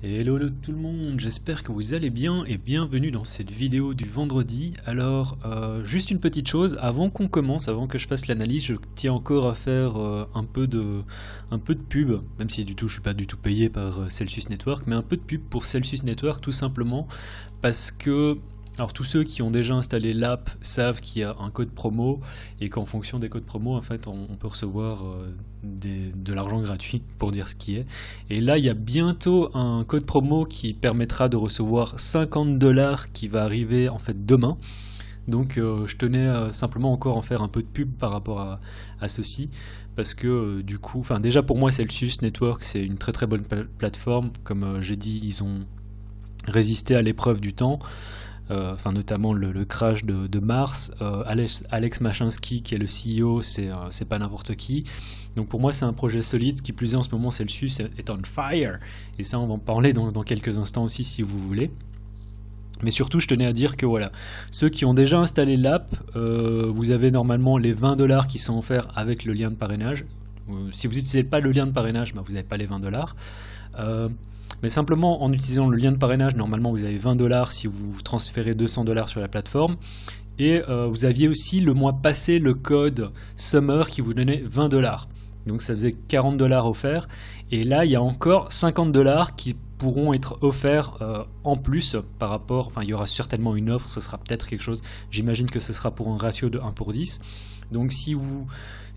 Hello tout le monde, j'espère que vous allez bien et bienvenue dans cette vidéo du vendredi. Alors, juste une petite chose, avant qu'on commence, avant que je fasse l'analyse, je tiens encore à faire un peu de pub, même si je suis pas du tout payé par Celsius Network, mais un peu de pub pour Celsius Network tout simplement parce que alors tous ceux qui ont déjà installé l'app savent qu'il y a un code promo et qu'en fonction des codes promo en fait on peut recevoir de l'argent gratuit pour dire ce qui est. Et là il y a bientôt un code promo qui permettra de recevoir 50 $ qui va arriver en fait demain. Donc je tenais simplement encore en faire un peu de pub par rapport à ceci parce que du coup, enfin déjà pour moi Celsius Network c'est une très très bonne plateforme. Comme j'ai dit, ils ont résisté à l'épreuve du temps. Enfin notamment le crash de mars. Alex Mashinsky qui est le CEO, c'est pas n'importe qui. Donc pour moi c'est un projet solide. Ce qui plus est en ce moment Celsius est on fire. Et ça on va en parler dans quelques instants aussi si vous voulez. Mais surtout je tenais à dire que voilà, ceux qui ont déjà installé l'app, vous avez normalement les 20 $ qui sont offerts avec le lien de parrainage. Si vous n'utilisez pas le lien de parrainage, vous n'avez pas les 20 $. Mais simplement en utilisant le lien de parrainage, normalement vous avez 20 $ si vous transférez 200 $ sur la plateforme. Et vous aviez aussi le mois passé le code Summer qui vous donnait 20 $. Donc ça faisait 40 $ offerts. Et là il y a encore 50 $ qui pourront être offerts en plus par rapport, enfin il y aura certainement une offre, ce sera peut-être quelque chose, j'imagine que ce sera pour un ratio de 1 pour 10. Donc si vous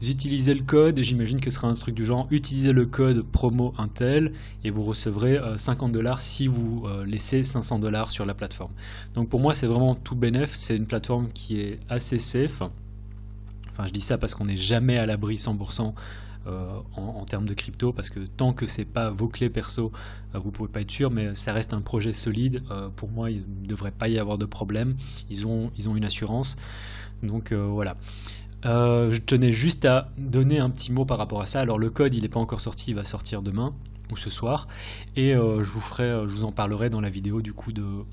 utilisez le code, j'imagine que ce sera un truc du genre, utilisez le code promo Intel et vous recevrez 50 $ si vous laissez 500 $ sur la plateforme. Donc pour moi c'est vraiment tout bénef, c'est une plateforme qui est assez safe. Enfin je dis ça parce qu'on n'est jamais à l'abri 100% en termes de crypto, parce que tant que c'est pas vos clés perso, vous pouvez pas être sûr, mais ça reste un projet solide. Pour moi il ne devrait pas y avoir de problème, ils ont une assurance. Donc voilà. Je tenais juste à donner un petit mot par rapport à ça. Alors le code il n'est pas encore sorti, il va sortir demain ou ce soir, et je vous en parlerai dans la vidéo du coup de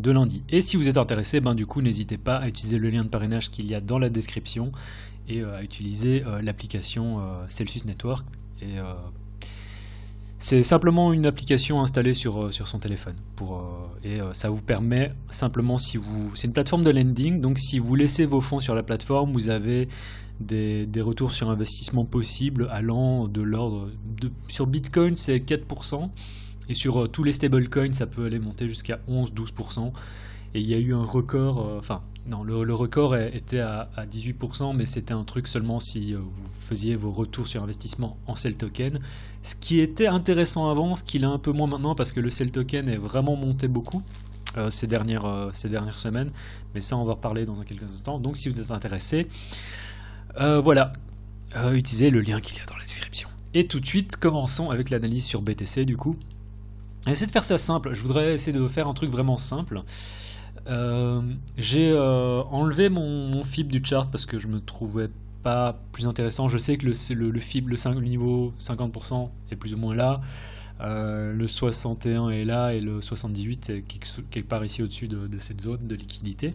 lundi. Et si vous êtes intéressé, du coup n'hésitez pas à utiliser le lien de parrainage qu'il y a dans la description et à utiliser l'application Celsius Network. Et c'est simplement une application installée sur son téléphone et ça vous permet simplement, c'est une plateforme de lending, donc si vous laissez vos fonds sur la plateforme, vous avez des retours sur investissement possibles allant de l'ordre de, sur Bitcoin c'est 4%, et sur tous les stablecoins ça peut aller monter jusqu'à 11-12%. Et il y a eu un record, le record était à 18%, mais c'était un truc seulement si vous faisiez vos retours sur investissement en Cell Token. Ce qui était intéressant avant, ce qu'il est un peu moins maintenant, parce que le Cell Token est vraiment monté beaucoup ces dernières semaines, mais ça on va reparler dans quelques instants. Donc si vous êtes intéressé, voilà, utilisez le lien qu'il y a dans la description. Et tout de suite, commençons avec l'analyse sur BTC du coup. Essayez de faire ça simple, je voudrais essayer de faire un truc vraiment simple. J'ai enlevé mon FIB du chart parce que je me trouvais pas plus intéressant. Je sais que le FIB, le niveau 50% est plus ou moins là, le 61 est là et le 78 est quelque part ici au-dessus de cette zone de liquidité.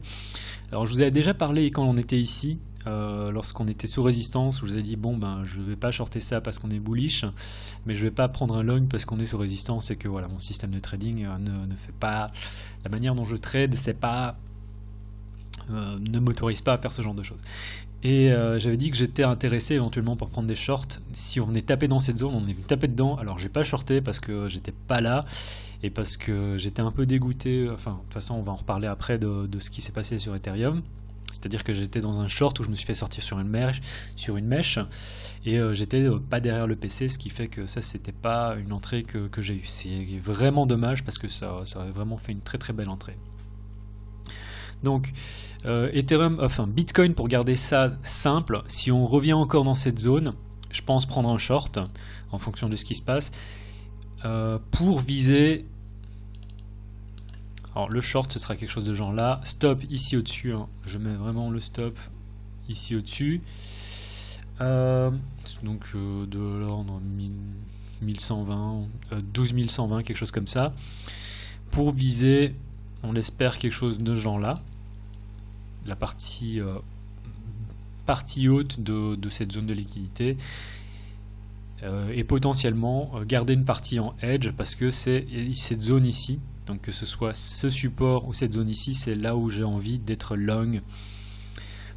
Alors je vous avais déjà parlé quand on était ici, lorsqu'on était sous résistance, je vous ai dit je vais pas shorter ça parce qu'on est bullish, mais je vais pas prendre un long parce qu'on est sous résistance, et que voilà, mon système de trading ne fait pas, la manière dont je trade, c'est pas ne m'autorise pas à faire ce genre de choses. Et j'avais dit que j'étais intéressé éventuellement pour prendre des shorts si on venait taper dans cette zone. On est venu taper dedans, alors j'ai pas shorté parce que j'étais pas là et parce que j'étais un peu dégoûté. Enfin de toute façon on va en reparler après de ce qui s'est passé sur Ethereum. C'est-à-dire que j'étais dans un short où je me suis fait sortir sur une mèche et j'étais pas derrière le PC, ce qui fait que ça c'était pas une entrée que j'ai eue. C'est vraiment dommage parce que ça aurait vraiment fait une très très belle entrée. Donc Bitcoin, pour garder ça simple, si on revient encore dans cette zone, je pense prendre un short en fonction de ce qui se passe pour viser. Alors le short ce sera quelque chose de genre là, stop ici au-dessus, je mets vraiment le stop ici au-dessus, donc de l'ordre 1120, 12120, quelque chose comme ça, pour viser, on espère quelque chose de ce genre là, la partie haute de cette zone de liquidité. et potentiellement garder une partie en edge parce que c'est cette zone ici, donc que ce soit ce support ou cette zone ici, c'est là où j'ai envie d'être long.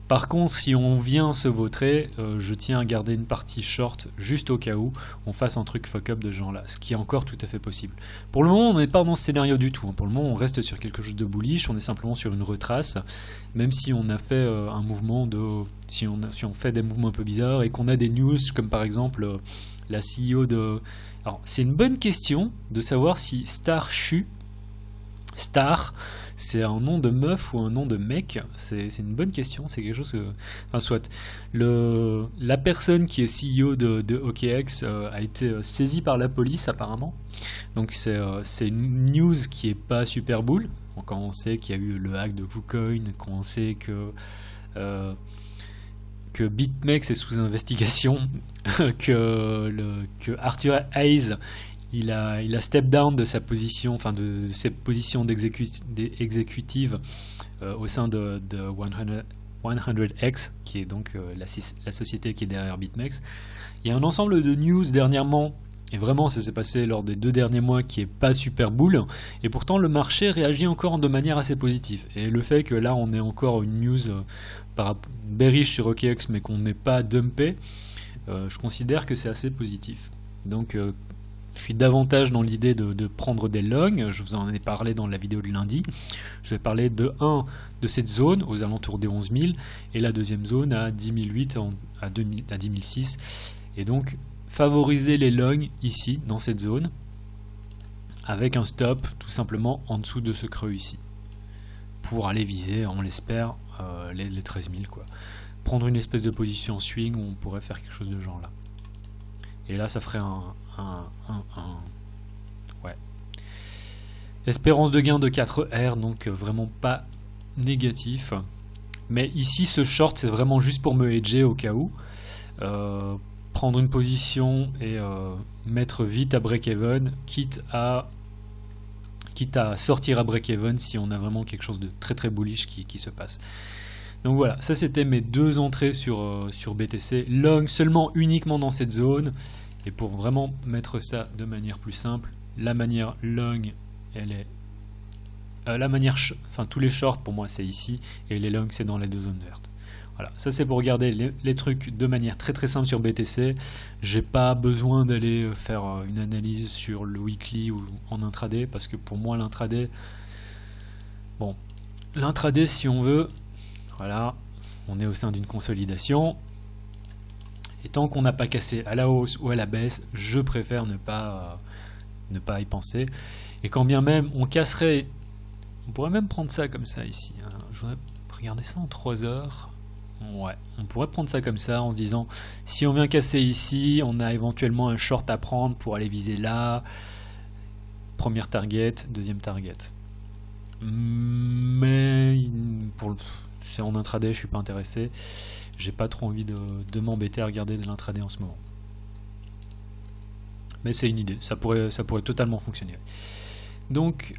Par contre, si on vient se vautrer, je tiens à garder une partie short juste au cas où on fasse un truc fuck-up de ce genre-là, ce qui est encore tout à fait possible. Pour le moment, on n'est pas dans ce scénario du tout. Pour le moment, on reste sur quelque chose de bullish, on est simplement sur une retrace, même si on a fait un mouvement de... Si on fait des mouvements un peu bizarres et qu'on a des news, comme par exemple la CEO de... Alors, c'est une bonne question de savoir si Star Chu... Star, c'est un nom de meuf ou un nom de mec? C'est une bonne question, c'est quelque chose que... Enfin, soit. La personne qui est CEO de OKX a été saisie par la police, apparemment. Donc, c'est une news qui est pas super bull. Quand on sait qu'il y a eu le hack de KuCoin, quand on sait que BitMEX est sous investigation, que Arthur Hayes... Il a step down de sa position, enfin de ses positions d'exécutive au sein de 100X, qui est donc la société qui est derrière BitMEX. Il y a un ensemble de news dernièrement, et vraiment ça s'est passé lors des 2 derniers mois, qui est pas super bull, et pourtant le marché réagit encore de manière assez positive. Et le fait que là on ait encore une news bearish sur OKX, mais qu'on n'ait pas dumpé, je considère que c'est assez positif. Donc je suis davantage dans l'idée de prendre des longs. Je vous en ai parlé dans la vidéo de lundi. Je vais parler de cette zone aux alentours des 11 000 et la deuxième zone à 10 008 à 10 006. Et donc favoriser les longs ici dans cette zone avec un stop tout simplement en dessous de ce creux ici pour aller viser, on l'espère, les 13 000 quoi. Prendre une espèce de position swing où on pourrait faire quelque chose de genre là. Et là ça ferait ouais. Espérance de gain de 4R, donc vraiment pas négatif. Mais ici ce short c'est vraiment juste pour me hedger au cas où. Prendre une position et mettre vite à break-even, quitte à sortir à break-even si on a vraiment quelque chose de très très bullish qui se passe. Donc voilà, ça c'était mes 2 entrées sur BTC. Long seulement uniquement dans cette zone. Et pour vraiment mettre ça de manière plus simple, la manière long, elle est... enfin tous les shorts pour moi c'est ici, et les longs c'est dans les 2 zones vertes. Voilà, ça c'est pour regarder les trucs de manière très très simple sur BTC. J'ai pas besoin d'aller faire une analyse sur le weekly ou en intraday, parce que pour moi l'intraday... Bon, l'intraday si on veut... Voilà, on est au sein d'une consolidation. Et tant qu'on n'a pas cassé à la hausse ou à la baisse, je préfère ne pas y penser. Et quand bien même on casserait... On pourrait même prendre ça comme ça ici. Hein. Je voudrais regarder ça en 3 heures. Ouais, on pourrait prendre ça comme ça en se disant, si on vient casser ici, on a éventuellement un short à prendre pour aller viser là. Première target, deuxième target. Mais c'est en intraday, je suis pas intéressé. J'ai pas trop envie de m'embêter à regarder de l'intraday en ce moment. Mais c'est une idée, ça pourrait totalement fonctionner. Donc,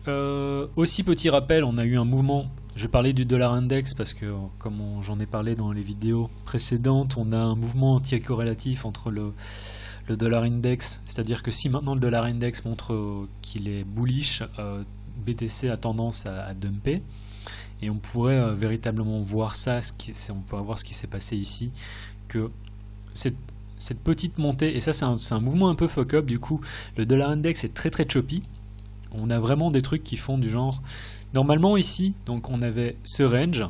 aussi petit rappel, on a eu un mouvement, je parlais du dollar index parce que, comme j'en ai parlé dans les vidéos précédentes, on a un mouvement anti-corrélatif entre le dollar index, c'est-à-dire que si maintenant le dollar index montre qu'il est bullish, BTC a tendance à dumper. Et on pourrait véritablement voir ça, on pourrait voir ce qui s'est passé ici, que cette petite montée, et ça c'est un mouvement un peu fuck-up, du coup le dollar index est très très choppy. On a vraiment des trucs qui font du genre, normalement ici, donc on avait ce range,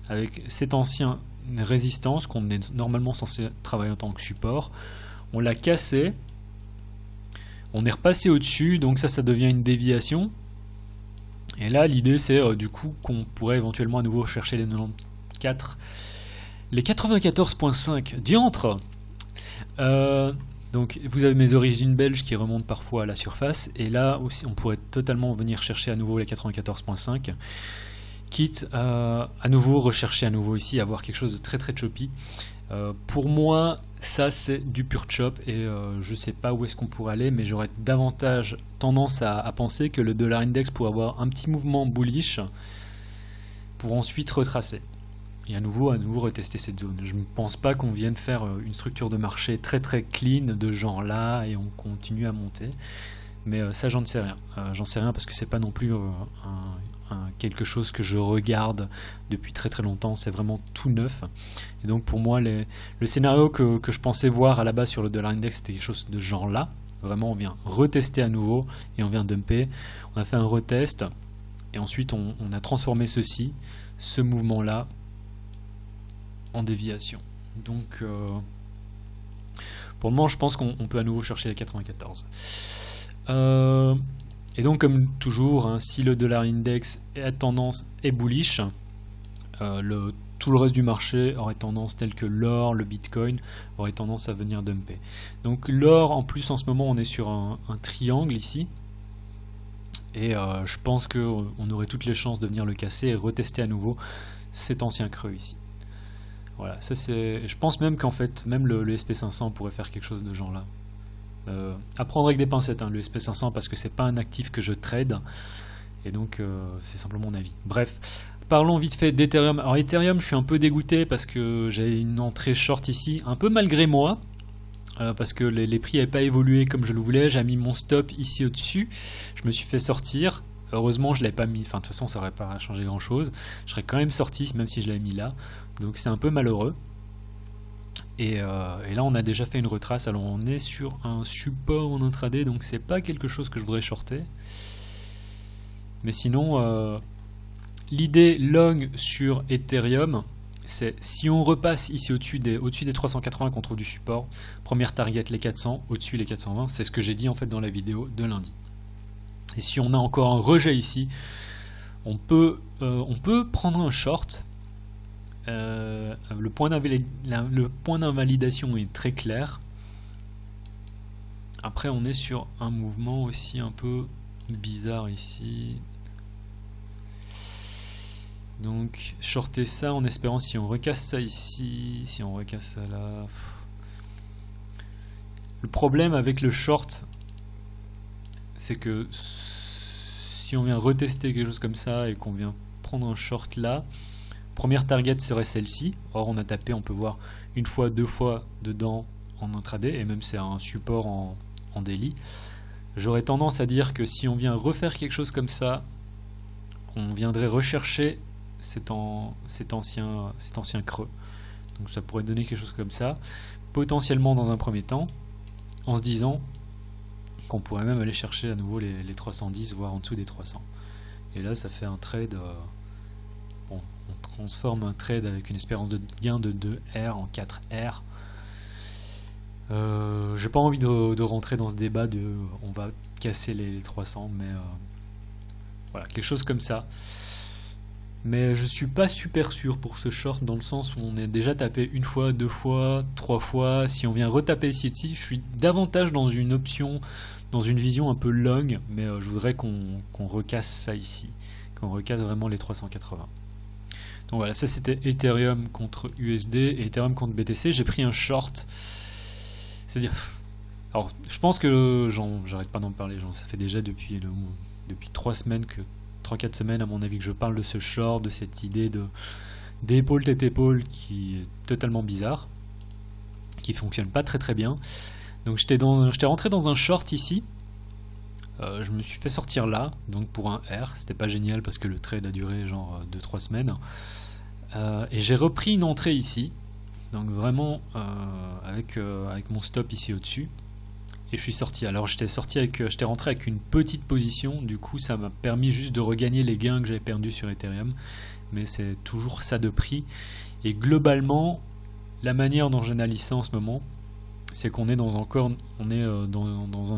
avec cet ancien résistance qu'on est normalement censé travailler en tant que support, on l'a cassé, on est repassé au-dessus, donc ça devient une déviation. Et là l'idée c'est du coup qu'on pourrait éventuellement à nouveau chercher les 94, les 94.5 diantre. Donc vous avez mes origines belges qui remontent parfois à la surface, et là aussi on pourrait totalement venir chercher à nouveau les 94.5, quitte à nouveau rechercher à nouveau ici, avoir quelque chose de très très choppy. Pour moi ça c'est du pur chop, et je sais pas où est-ce qu'on pourrait aller, mais j'aurais davantage tendance à penser que le dollar index pourrait avoir un petit mouvement bullish pour ensuite retracer. et à nouveau retester cette zone. Je ne pense pas qu'on vienne faire une structure de marché très clean de genre là et on continue à monter. Mais ça, j'en sais rien. J'en sais rien parce que c'est pas non plus quelque chose que je regarde depuis très longtemps. C'est vraiment tout neuf. Et donc pour moi, le scénario que je pensais voir à la base sur le dollar index, c'était quelque chose de genre là. Vraiment, on vient retester à nouveau et on vient dumper. On a fait un retest et ensuite on a transformé ce mouvement-là, en déviation. Donc pour le moment, je pense qu'on peut à nouveau chercher les 94. Et donc comme toujours, hein, si le dollar index à tendance est bullish, tout le reste du marché aurait tendance, tel que l'or, le bitcoin, aurait tendance à venir dumper. Donc l'or, en plus en ce moment on est sur un triangle ici, et je pense qu'on aurait toutes les chances de venir le casser et retester à nouveau cet ancien creux ici. Voilà, ça c'est. Je pense même qu'en fait, même le SP500 pourrait faire quelque chose de genre là. À prendre avec des pincettes, hein, le SP500, parce que c'est pas un actif que je trade, et donc c'est simplement mon avis. Bref, parlons vite fait d'Ethereum. Alors Ethereum, je suis un peu dégoûté parce que j'ai une entrée short ici, un peu malgré moi, parce que les prix n'avaient pas évolué comme je le voulais. J'ai mis mon stop ici au-dessus, je me suis fait sortir. Heureusement, je ne l'avais pas mis, enfin de toute façon ça n'aurait pas changé grand chose. Je serais quand même sorti, même si je l'avais mis là. Donc c'est un peu malheureux. Et là on a déjà fait une retrace. Alors on est sur un support en intraday, donc c'est pas quelque chose que je voudrais shorter. Mais sinon, l'idée long sur Ethereum, c'est si on repasse ici au-dessus des 380 qu'on trouve du support, première target les 400, au-dessus les 420, c'est ce que j'ai dit en fait dans la vidéo de lundi. Et si on a encore un rejet ici, on peut prendre un short. Le point d'invalidation est très clair. Après on est sur un mouvement aussi un peu bizarre ici. Donc shorter ça en espérant, si on recasse ça ici, si on recasse ça là. Le problème avec le short, c'est que si on vient retester quelque chose comme ça et qu'on vient prendre un short là, première target serait celle-ci. Or on a tapé, on peut voir une fois, deux fois dedans en intraday, et même c'est un support en daily. J'aurais tendance à dire que si on vient refaire quelque chose comme ça, on viendrait rechercher cet ancien creux. Donc ça pourrait donner quelque chose comme ça, potentiellement dans un premier temps, en se disant qu'on pourrait même aller chercher à nouveau les 310, voire en dessous des 300. Et là ça fait un trade, bon, on transforme un trade avec une espérance de gain de 2R en 4R. J'ai pas envie de rentrer dans ce débat de on va casser les 300, mais voilà, quelque chose comme ça. Mais je suis pas super sûr pour ce short, dans le sens où on est déjà tapé une fois, deux fois, trois fois. Si on vient retaper ici, je suis davantage dans une option, dans une vision un peu longue, mais je voudrais qu'on recasse ça ici, qu'on recasse vraiment les 380. Donc voilà, ça c'était Ethereum contre USD et Ethereum contre BTC. J'ai pris un short, c'est-à-dire, alors je pense que j'arrête pas d'en parler, ça fait déjà depuis 3 semaines que 3-4 semaines à mon avis que je parle de ce short, de cette idée d'épaule tête épaule qui est totalement bizarre, qui fonctionne pas très bien. Donc j'étais rentré dans un short ici, je me suis fait sortir là, donc pour un R, c'était pas génial parce que le trade a duré genre 2-3 semaines, et j'ai repris une entrée ici, donc vraiment avec mon stop ici au-dessus. Et je suis sorti. Alors j'étais rentré avec une petite position, du coup ça m'a permis juste de regagner les gains que j'avais perdus sur Ethereum, mais c'est toujours ça de prix. Et globalement, la manière dont j'analyse ça en ce moment, c'est qu'on est dans un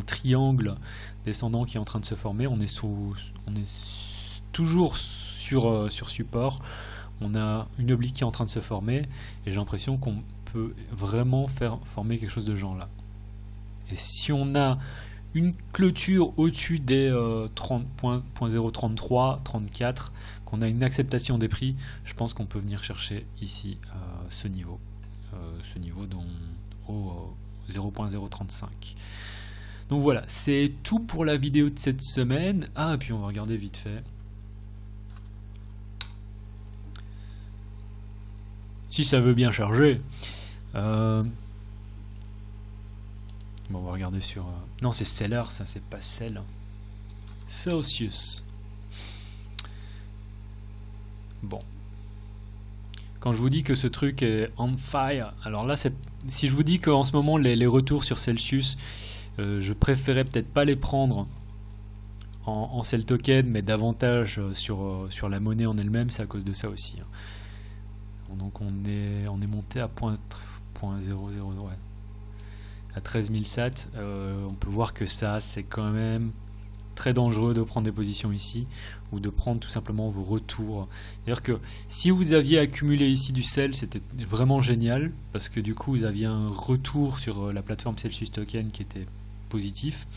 triangle descendant qui est en train de se former. On est toujours sur support. On a une oblique qui est en train de se former, et j'ai l'impression qu'on peut vraiment faire former quelque chose de genre là. Et si on a une clôture au-dessus des 30.033, 34, qu'on a une acceptation des prix, je pense qu'on peut venir chercher ici ce niveau au 0.035. Donc voilà, c'est tout pour la vidéo de cette semaine. Ah, et puis on va regarder vite fait. Si ça veut bien charger. Bon, on va regarder sur... Non, c'est Stellar, ça, c'est pas Cell. Celsius. Bon. Quand je vous dis que ce truc est on fire, alors là, si je vous dis qu'en ce moment, les retours sur Celsius, je préférais peut-être pas les prendre en Cell Token, mais davantage sur la monnaie en elle-même, c'est à cause de ça aussi. Donc on est monté à 0.00, ouais, à 13 000 sats. On peut voir que ça, c'est quand même très dangereux de prendre des positions ici, ou de prendre tout simplement vos retours. C'est-à-dire que si vous aviez accumulé ici du sel, c'était vraiment génial, parce que du coup vous aviez un retour sur la plateforme Celsius Token qui était positif,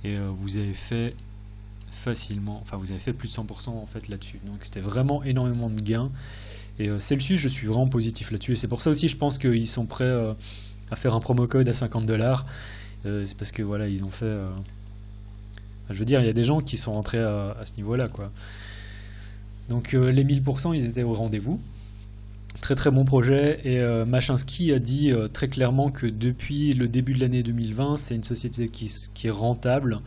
et vous avez fait facilement, enfin vous avez fait plus de 100% en fait là-dessus, donc c'était vraiment énormément de gains. Et Celsius, je suis vraiment positif là-dessus, et c'est pour ça aussi je pense qu'ils sont prêts à faire un promo code à 50$. C'est parce que voilà, ils ont fait je veux dire, il y a des gens qui sont rentrés à ce niveau-là, quoi. Donc les 1000%, ils étaient au rendez-vous. Très très bon projet. Et Machinski a dit très clairement que depuis le début de l'année 2020, c'est une société qui est rentable.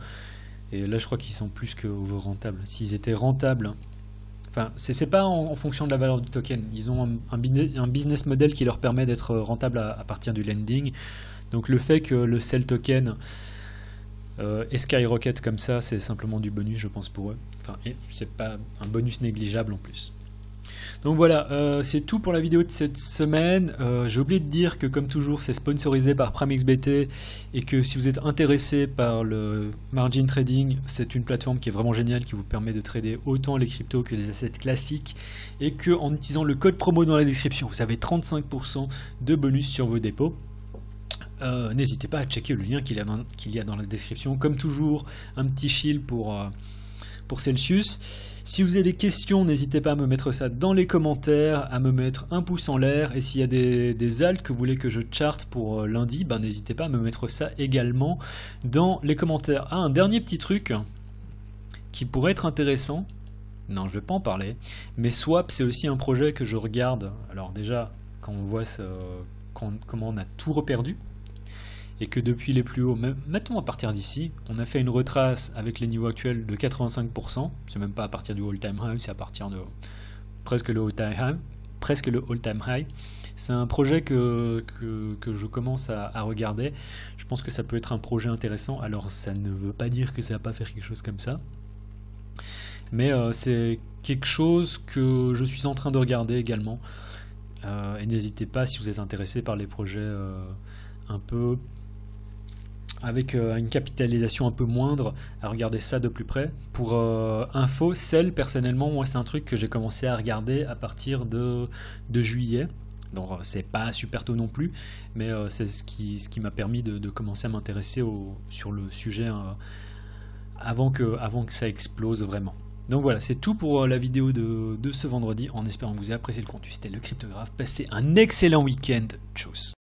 Et là, je crois qu'ils sont plus que over-rentables. S'ils étaient rentables, enfin, c'est pas en fonction de la valeur du token. Ils ont un business model qui leur permet d'être rentable à partir du lending. Donc le fait que le Cell Token et Skyrocket comme ça, c'est simplement du bonus, je pense, pour eux. Enfin, c'est pas un bonus négligeable en plus. Donc voilà, c'est tout pour la vidéo de cette semaine. J'ai oublié de dire que, comme toujours, c'est sponsorisé par PrimeXBT, et que si vous êtes intéressé par le margin trading, c'est une plateforme qui est vraiment géniale, qui vous permet de trader autant les cryptos que les assets classiques, et que en utilisant le code promo dans la description, vous avez 35% de bonus sur vos dépôts. N'hésitez pas à checker le lien qu'il y a dans la description. Comme toujours, un petit shield pour Celsius. Si vous avez des questions, n'hésitez pas à me mettre ça dans les commentaires, à me mettre un pouce en l'air. Et s'il y a des alts que vous voulez que je charte pour lundi, ben, n'hésitez pas à me mettre ça également dans les commentaires. Ah, un dernier petit truc qui pourrait être intéressant. Non, je vais pas en parler. Mais Swap, c'est aussi un projet que je regarde. Alors déjà, quand on voit comment on a tout reperdu, et que depuis les plus hauts, mettons à partir d'ici, on a fait une retrace avec les niveaux actuels de 85%, c'est même pas à partir du all-time high, c'est à partir de presque le all-time high. C'est un projet que je commence à regarder. Je pense que ça peut être un projet intéressant. Alors ça ne veut pas dire que ça va pas faire quelque chose comme ça, mais c'est quelque chose que je suis en train de regarder également. Et n'hésitez pas, si vous êtes intéressé par les projets un peu avec une capitalisation un peu moindre, à regarder ça de plus près. Pour info, Cell, personnellement, moi c'est un truc que j'ai commencé à regarder à partir de juillet. Donc c'est pas super tôt non plus, mais c'est ce qui m'a permis de commencer à m'intéresser sur le sujet avant que ça explose vraiment. Donc voilà, c'est tout pour la vidéo de ce vendredi, en espérant que vous ayez apprécié le contenu. C'était le Cryptographe. Passez un excellent week-end. Tchuss.